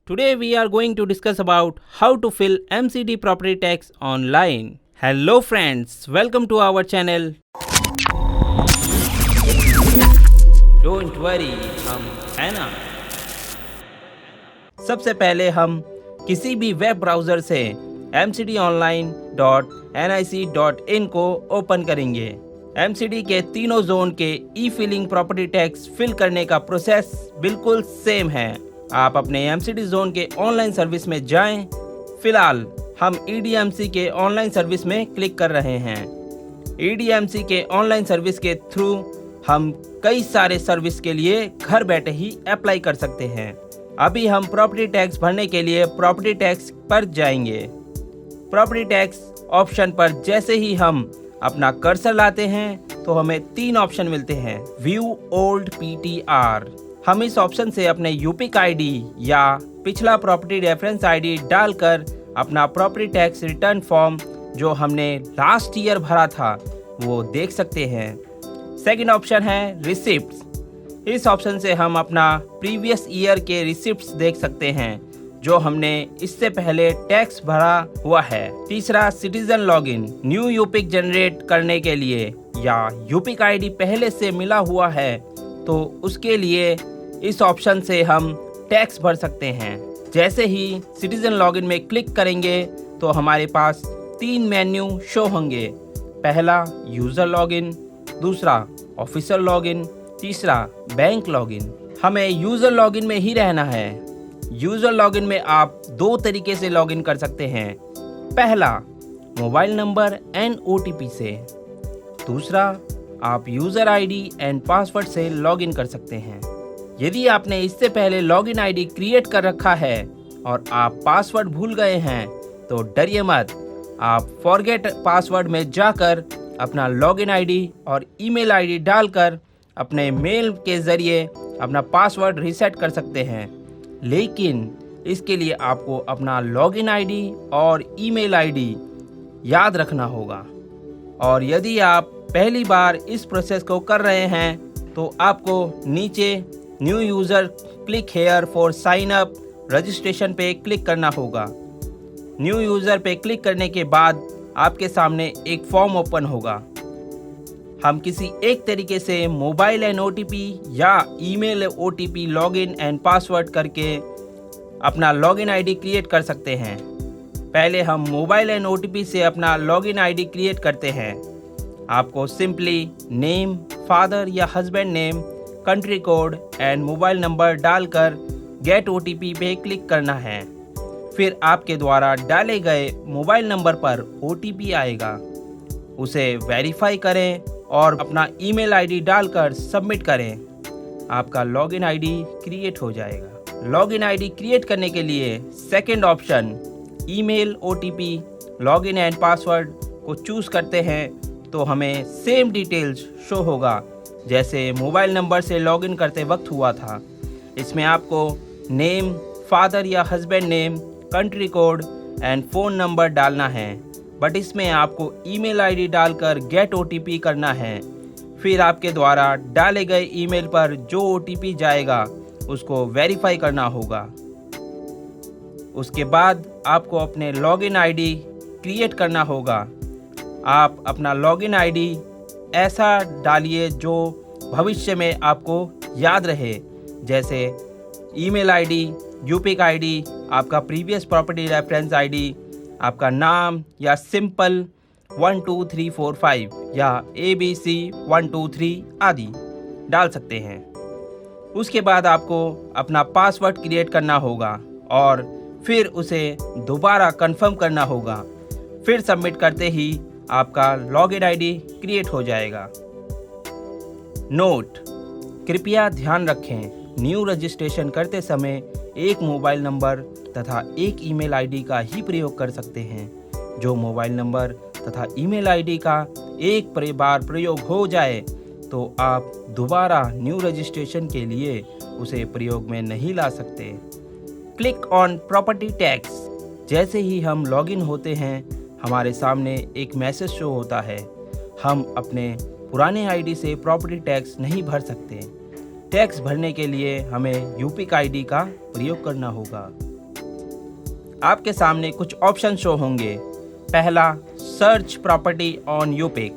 Today we are going to discuss about how to fill MCD property tax online. Hello friends, welcome to our channel. Don't worry, हम है ना। सबसे पहले हम किसी भी वेब ब्राउज़र से mcdonline.nic.in को ओपन करेंगे। MCD के तीनों जोन के e filling property tax fill करने का प्रोसेस बिल्कुल सेम है। आप अपने MCD जोन के ऑनलाइन सर्विस में जाएं। फिलहाल हम EDMC के ऑनलाइन सर्विस में क्लिक कर रहे हैं। EDMC के ऑनलाइन सर्विस के थ्रू हम कई सारे सर्विस के लिए घर बैठे ही अप्लाई कर सकते हैं। अभी हम प्रॉपर्टी टैक्स भरने के लिए प्रॉपर्टी टैक्स पर जाएंगे। प्रॉपर्टी टैक्स ऑप्शन पर जैसे ही हम अपना कर्सर लाते हैं तो हमें 3 ऑप्शन मिलते हैं। व्यू ओल्ड PTR, हम इस ऑप्शन से अपने यूपिक आईडी या पिछला प्रॉपर्टी रेफरेंस आईडी डालकर अपना प्रॉपर्टी टैक्स रिटर्न फॉर्म जो हमने लास्ट ईयर भरा था वो देख सकते हैं। सेकंड ऑप्शन है रिसिप्ट्स, इस ऑप्शन से हम अपना प्रीवियस ईयर के रिसिप्ट्स देख सकते हैं जो हमने इससे पहले टैक्स भरा हुआ है। तीसरा सिटीजन लॉगिन, न्यू यूपिक जनरेट करने के लिए या यूपिक आईडी पहले से मिला हुआ है तो उसके लिए इस ऑप्शन से हम टैक्स भर सकते हैं। जैसे ही सिटीजन लॉगिन में क्लिक करेंगे तो हमारे पास 3 मेन्यू शो होंगे। पहला यूज़र लॉगिन, दूसरा ऑफिशियल लॉगिन, तीसरा बैंक लॉगिन। हमें यूज़र लॉगिन में ही रहना है। यूज़र लॉगिन में आप 2 तरीके से लॉगिन कर सकते हैं। पहला मोबाइल नंबर एंड OTP से, दूसरा आप यूज़र आईडी एंड पासवर्ड से लॉगिन कर सकते हैं। यदि आपने इससे पहले लॉगिन आईडी क्रिएट कर रखा है और आप पासवर्ड भूल गए हैं तो डरिए मत, आप फॉरगेट पासवर्ड में जाकर अपना लॉगिन आईडी और ईमेल आईडी डालकर अपने मेल के ज़रिए अपना पासवर्ड रीसेट कर सकते हैं। लेकिन इसके लिए आपको अपना लॉगिन आईडी और ईमेल आईडी याद रखना होगा। और यदि आप पहली बार इस प्रोसेस को कर रहे हैं तो आपको नीचे new user click here for sign up registration पे क्लिक करना होगा। न्यू यूज़र पे क्लिक करने के बाद आपके सामने एक फॉर्म ओपन होगा। हम किसी एक तरीके से मोबाइल एंड OTP या email OTP login and password करके अपना लॉगिन आईडी क्रिएट कर सकते हैं। पहले हम मोबाइल एंड OTP से अपना लॉगिन आईडी क्रिएट करते हैं। आपको सिंपली नेम, फादर या husband name, country code and mobile number डालकर गेट OTP पे क्लिक करना है। फिर आपके द्वारा डाले गए मोबाइल नंबर पर OTP आएगा, उसे वेरीफाई करें और अपना ईमेल आईडी डालकर सबमिट करें। आपका लॉगिन आईडी क्रिएट हो जाएगा। लॉगिन आईडी क्रिएट करने के लिए second option email OTP login and password को चूज़ करते हैं तो हमें सेम डिटेल्स शो होगा जैसे मोबाइल नंबर से लॉगिन करते वक्त हुआ था। इसमें आपको नेम, फादर या husband name, country code and phone number डालना है, बट इसमें आपको ईमेल आईडी डालकर गेट OTP करना है। फिर आपके द्वारा डाले गए ईमेल पर जो OTP जाएगा उसको वेरीफाई करना होगा। उसके बाद आपको अपने लॉगिन आईडी क्रिएट करना होगा। आप अपना लॉगिन आईडी ऐसा डालिए जो भविष्य में आपको याद रहे, जैसे ईमेल आईडी, यूपिक आईडी, आपका प्रीवियस प्रॉपर्टी रेफरेंस आईडी, आपका नाम या सिंपल 1 2 3 4 5 या ABC 1 2 3 आदि डाल सकते हैं। उसके बाद आपको अपना पासवर्ड क्रिएट करना होगा और फिर उसे दोबारा कंफर्म करना होगा। फिर सबमिट करते ही आपका लॉगिन आईडी क्रिएट हो जाएगा। नोट, कृपया ध्यान रखें, न्यू रजिस्ट्रेशन करते समय एक मोबाइल नंबर तथा एक ईमेल आईडी का ही प्रयोग कर सकते हैं। जो मोबाइल नंबर तथा ईमेल आईडी का एक बार प्रयोग हो जाए तो आप दोबारा न्यू रजिस्ट्रेशन के लिए उसे प्रयोग में नहीं ला सकते। क्लिक ऑन प्रॉपर्टी टैक्स, जैसे ही हम लॉगिन होते हैं हमारे सामने एक मैसेज शो होता है। हम अपने पुराने आईडी से प्रॉपर्टी टैक्स नहीं भर सकते। टैक्स भरने के लिए हमें यूपिक आईडी का प्रयोग करना होगा। आपके सामने कुछ ऑप्शन शो होंगे। पहला, सर्च प्रॉपर्टी ऑन यूपिक।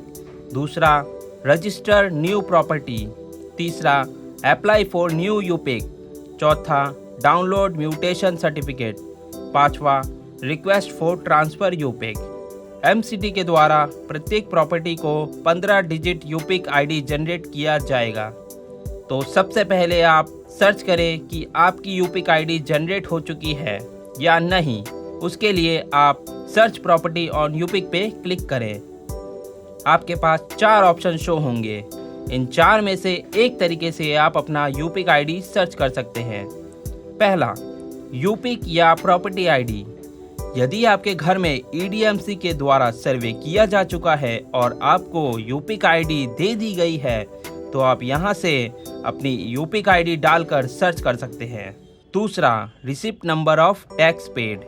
दूसरा, रजिस्टर न्यू प्रॉपर्टी। तीसरा, अप्लाई फॉर न्यू यूपिक। चौथा, डाउनलोड म्यूटेशन सर्टिफिकेट। पांचवा, request for transfer UPIC. MCD के द्वारा प्रत्येक प्रॉपर्टी को 15 डिजिट यूपिक आईडी जनरेट किया जाएगा। तो सबसे पहले आप सर्च करें कि आपकी यूपिक आईडी जनरेट हो चुकी है या नहीं। उसके लिए आप सर्च प्रॉपर्टी ऑन यूपिक पे क्लिक करें। आपके पास 4 ऑप्शन शो होंगे। इन 4 में से एक तरीके से आप अपना यूपिक आईडी सर्च कर सकते हैं। पहला, यूपिक या प्रॉपर्टी आईडी। यदि आपके घर में ईडीएमसी के द्वारा सर्वे किया जा चुका है और आपको यूपिक आईडी दे दी गई है, तो आप यहां से अपनी यूपिक आईडी डालकर सर्च कर सकते हैं। दूसरा, receipt number of tax paid.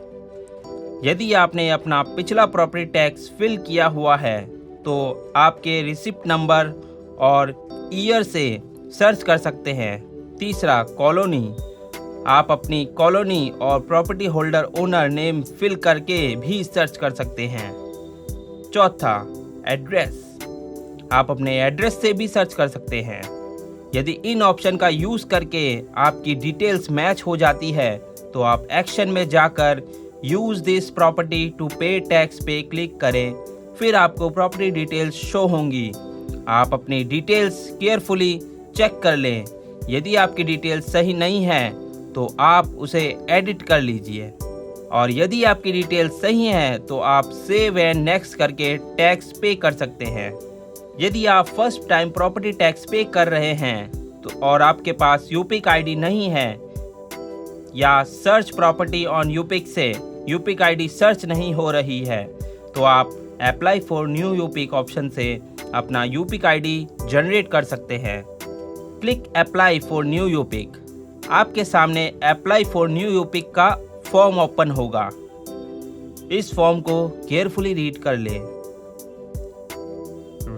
यदि आपने अपना पिछला प्रॉपर्टी टैक्स फिल किया हुआ है, तो आपके रिसिप्ट नंबर और ईयर से सर्च कर सकते हैं। तीसरा, कॉलोनी। आप अपनी कॉलोनी और property holder owner name fill करके भी सर्च कर सकते हैं। चौथा, एड्रेस। आप अपने एड्रेस से भी सर्च कर सकते हैं। यदि इन ऑप्शन का यूज़ करके आपकी डिटेल्स मैच हो जाती है, तो आप एक्शन में जाकर यूज़ दिस प्रॉपर्टी टू पे टैक्स पे क्लिक करें। फिर आपको प्रॉपर्टी डिटेल्स शो होंगी। आप अपनी डिटेल्स केयरफुली चेक कर लें। यदि आपकी डिटेल्स सही नहीं है, तो आप उसे एडिट कर लीजिए, और यदि आपकी डिटेल्स सही हैं तो आप सेव एंड नेक्स्ट करके टैक्स पे कर सकते हैं। यदि आप फर्स्ट टाइम प्रॉपर्टी टैक्स पे कर रहे हैं तो और आपके पास यूपिक आईडी नहीं है या सर्च प्रॉपर्टी ऑन यूपिक से यूपिक आईडी सर्च नहीं हो रही है, तो आप apply for new UPIC option से अपना यूपिक आईडी जनरेट कर सकते हैं। Click apply for new UPIC. आपके सामने अप्लाई फॉर न्यू यूपिक का फॉर्म ओपन होगा। इस फॉर्म को केयरफुली रीड कर लें।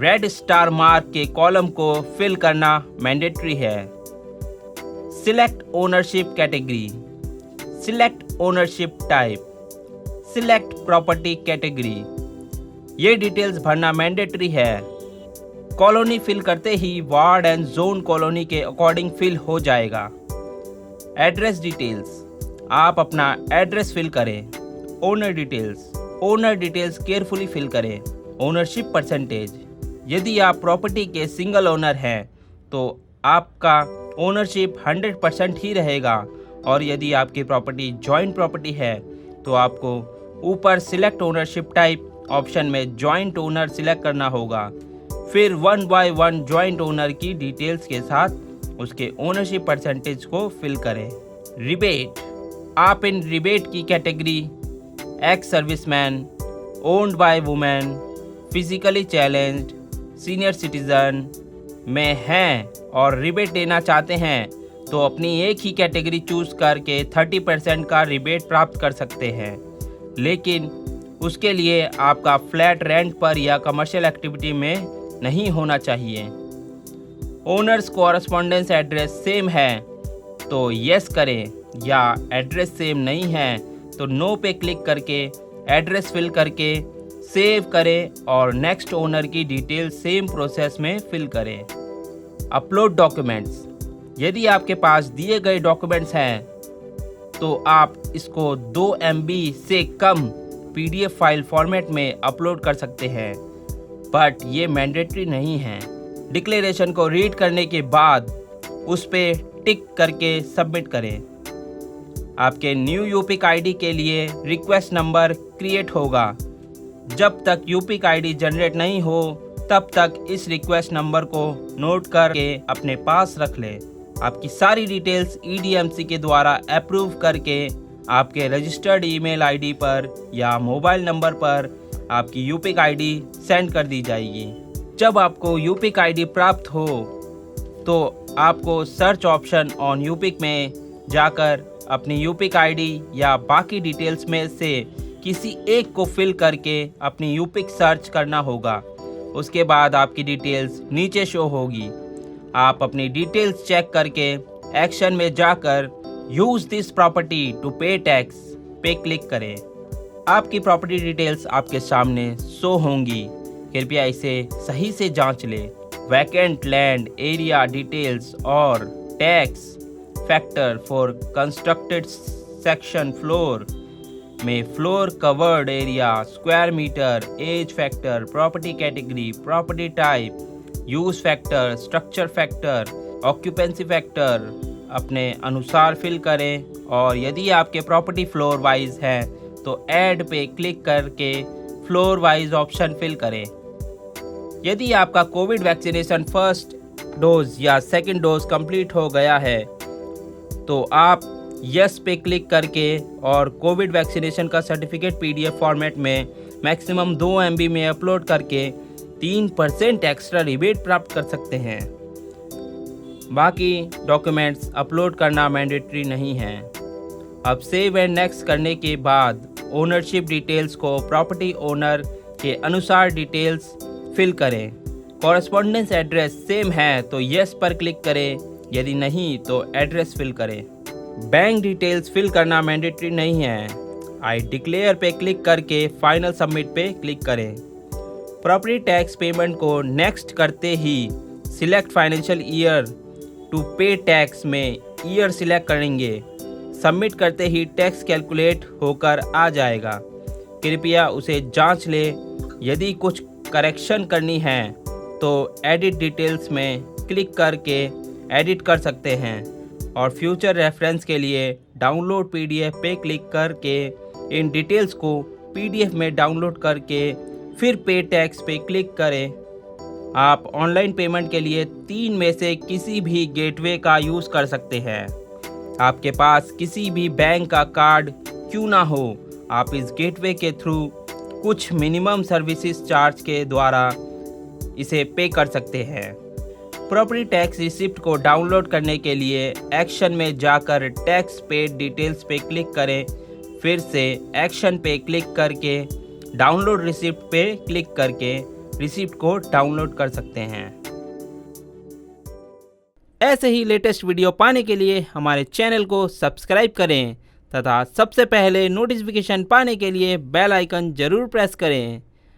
रेड स्टार मार्क के कॉलम को फिल करना मैंडेटरी है। Select ownership category, select ownership type, select property category. ये डिटेल्स भरना मैंडेटरी है। कॉलोनी फिल करते ही वार्ड एंड जोन कॉलोनी के अकॉर्डिंग फिल हो जाएगा। एड्रेस डिटेल्स, आप अपना एड्रेस फिल करें। Owner details, owner details carefully fill करें। ओनरशिप परसेंटेज, यदि आप प्रॉपर्टी के सिंगल ओनर हैं तो आपका ओनरशिप 100% ही रहेगा, और यदि आपकी प्रॉपर्टी जॉइंट प्रॉपर्टी है तो आपको ऊपर सिलेक्ट ओनरशिप टाइप ऑप्शन में जॉइंट ओनर सिलेक्ट करना होगा। फिर 1 बाय 1 जॉइंट ओनर की डिटेल्स के साथ उसके ओनरशिप परसेंटेज को फिल करें। रिबेट, आप इन रिबेट की category ex serviceman, owned by women, physically challenged, senior citizen में हैं और रिबेट लेना चाहते हैं तो अपनी एक ही कैटेगरी चूज़ करके 30% का रिबेट प्राप्त कर सकते हैं। लेकिन उसके लिए आपका फ्लैट रेंट पर या कमर्शियल एक्टिविटी में नहीं होना चाहिए। ओनर्स कॉरस्पॉन्डेंस एड्रेस सेम है तो यस करें, या एड्रेस सेम नहीं है तो नो पे क्लिक करके एड्रेस फिल करके सेव करें और नेक्स्ट ओनर की डिटेल सेम प्रोसेस में फिल करें। अपलोड डॉक्यूमेंट्स, यदि आपके पास दिए गए डॉक्यूमेंट्स हैं तो आप इसको 2 MB से कम PDF फाइल फॉर्मेट में अपलोड कर सकते हैं, बट ये मैंडेटरी नहीं है। डिक्लेरेशन को रीड करने के बाद उस पर टिक करके सबमिट करें। आपके न्यू यूपिक आईडी के लिए रिक्वेस्ट नंबर क्रिएट होगा। जब तक यूपिक आईडी जनरेट नहीं हो तब तक इस रिक्वेस्ट नंबर को नोट करके अपने पास रख लें। आपकी सारी डिटेल्स ईडीएमसी के द्वारा अप्रूव करके आपके रजिस्टर्ड ईमेल आईडी पर या मोबाइल नंबर पर आपकी यूपिक आईडी सेंड कर दी जाएगी। जब आपको यूपिक आईडी प्राप्त हो तो आपको सर्च ऑप्शन ऑन यूपिक में जाकर अपनी यूपिक आईडी या बाकी डिटेल्स में से किसी एक को फिल करके अपनी यूपिक सर्च करना होगा। उसके बाद आपकी डिटेल्स नीचे शो होगी। आप अपनी डिटेल्स चेक करके एक्शन में जाकर यूज़ दिस प्रॉपर्टी टू पे टैक्स पे क्लिक करें। आपकी प्रॉपर्टी डिटेल्स आपके सामने शो होंगी। कृपया इसे सही से जांच लें। वैकेंट लैंड एरिया डिटेल्स और tax factor for constructed section floor में floor covered area, square metre, age factor, property category, property type, use factor, structure factor, occupancy factor अपने अनुसार फिल करें। और यदि आपके प्रॉपर्टी फ्लोर वाइज है तो ऐड पे क्लिक करके फ्लोर वाइज ऑप्शन फिल करें। यदि आपका कोविड वैक्सीनेशन फर्स्ट डोज या सेकंड डोज कंप्लीट हो गया है तो आप यस पे क्लिक करके और कोविड वैक्सीनेशन का सर्टिफिकेट पीडीएफ फॉर्मेट में मैक्सिमम 2 MB में अपलोड करके 3% एक्स्ट्रा रिबेट प्राप्त कर सकते हैं। बाकी डॉक्यूमेंट्स अपलोड करना मैंडेटरी नहीं है। अब सेव एंड नेक्स्ट करने के बाद ओनरशिप डिटेल्स को प्रॉपर्टी ओनर के अनुसार डिटेल्स फिल करें। कॉरेस्पॉन्डेंस एड्रेस सेम है तो यस पर क्लिक करें, यदि नहीं तो एड्रेस फिल करें। बैंक डिटेल्स फिल करना मैंडेटरी नहीं है। आई डिक्लेयर पे क्लिक करके फाइनल सबमिट पे क्लिक करें। प्रॉपर्टी टैक्स पेमेंट को नेक्स्ट करते ही सिलेक्ट फाइनेंशियल ईयर टू पे टैक्स में ईयर सिलेक्ट करेंगे। सबमिट करते ही टैक्स कैलकुलेट होकर आ जाएगा। कृपया उसे जांच लें। यदि कुछ करेक्शन करनी है तो एडिट डिटेल्स में क्लिक करके एडिट कर सकते हैं और फ्यूचर रेफरेंस के लिए डाउनलोड पीडीएफ पे क्लिक करके इन डिटेल्स को पीडीएफ में डाउनलोड करके फिर पे टैक्स पे क्लिक करें। आप ऑनलाइन पेमेंट के लिए 3 में से किसी भी गेटवे का यूज़ कर सकते हैं। आपके पास किसी भी बैंक का कार्ड क्यों ना हो, आप इस गेटवे के थ्रू कुछ मिनिमम सर्विसेज चार्ज के द्वारा इसे पे कर सकते हैं। प्रॉपर्टी टैक्स रिसिप्ट को डाउनलोड करने के लिए एक्शन में जाकर टैक्स पेड डिटेल्स पे क्लिक करें। फिर से एक्शन पे क्लिक करके डाउनलोड रिसिप्ट पे क्लिक करके रिसिप्ट को डाउनलोड कर सकते हैं। ऐसे ही लेटेस्ट वीडियो पाने के लिए हमारे चैनल को सब्सक्राइब करें तथा सबसे पहले नोटिफिकेशन पाने के लिए बेल आइकन जरूर प्रेस करें।